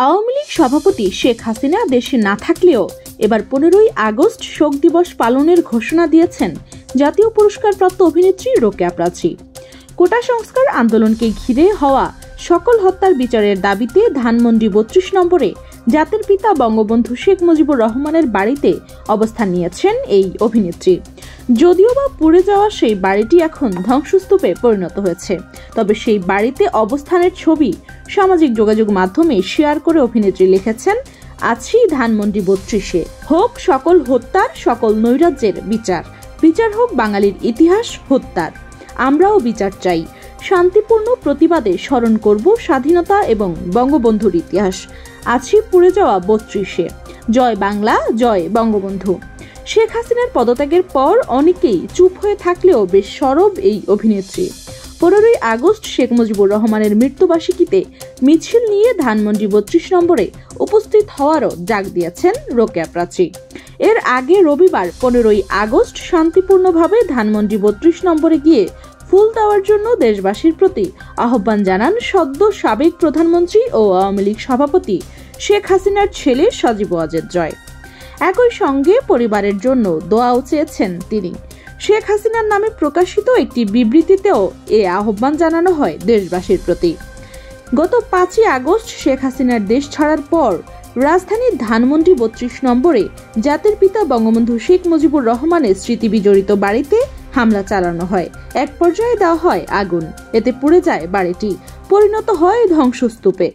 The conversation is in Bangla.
আওয়ামী লীগ সভাপতি শেখ হাসিনা দেশে না থাকলেও এবার 15ই আগস্ট শোক দিবস পালনের ঘোষণা দিয়েছেন জাতীয় পুরস্কারপ্রাপ্ত অভিনেত্রী রোকেয়া প্রাচী। কোটা সংস্কার আন্দোলনকে ঘিরে হওয়া সকল হত্যার বিচারের দাবিতে ধানমন্ডি 32 নম্বরে জাতির পিতা বঙ্গবন্ধু শেখ মুজিবুর রহমানের বাড়িতে অবস্থান নিয়েছেন এই অভিনেত্রী। যদিও বা পুড়ে যাওয়া সেই বাড়িটি এখন ধ্বংসস্তূপে পরিণত হয়েছে, তবে সেই বাড়িতে অবস্থানের ছবি সামাজিক যোগাযোগ মাধ্যমে শেয়ার করে অভিনেত্রী লিখেছেন, আছি ধানমন্ডি 32-এ, হোক সকল হত্যার সকল নৈরাজ্যের বিচার, বিচার হোক বাঙালির ইতিহাস হত্যার, আমরাও বিচার চাই, শান্তিপূর্ণ প্রতিবাদে স্মরণ করব স্বাধীনতা এবং বঙ্গবন্ধুর ইতিহাস, আছি পুড়ে যাওয়া 32-এ, জয় বাংলা, জয় বঙ্গবন্ধু। শেখ হাসিনার পদত্যাগের পর অনেকেই চুপ হয়ে থাকলেও বেশ সরব এই অভিনেত্রী। 15ই আগস্ট শেখ মুজিবুর রহমানের মৃত্যুবার্ষিকীতে মিছিল নিয়ে ধানমন্ডি 32 নম্বরে উপস্থিত হওয়ারও ডাক দিয়েছেন রোকেয়া প্রাচী। এর আগে রবিবার 15ই আগস্ট শান্তিপূর্ণভাবে ধানমন্ডি 32 নম্বরে গিয়ে ফুল দেওয়ার জন্য দেশবাসীর প্রতি আহ্বান জানান সদ্য সাবেক প্রধানমন্ত্রী ও আওয়ামী লীগ সভাপতি শেখ হাসিনার ছেলে সজীব ওয়াজেদ জয়। একই সঙ্গে পরিবারের জন্য দোয়াও চেয়েছেন তিনি। শেখ হাসিনার নামে প্রকাশিত একটি বিবৃতিতেও এ আহ্বান জানানো হয় দেশবাসীর প্রতি। গত 5ই আগস্ট শেখ হাসিনার দেশ ছাড়ার পর রাজধানীর ধানমন্ডি 32 নম্বরে জাতির পিতা বঙ্গবন্ধু শেখ মুজিবুর রহমানের স্মৃতি বিজড়িত বাড়িতে হামলা চালানো হয়। এক পর্যায়ে দেওয়া হয় আগুন, এতে পুড়ে যায় বাড়িটি, পরিণত হয় ধ্বংসস্তূপে।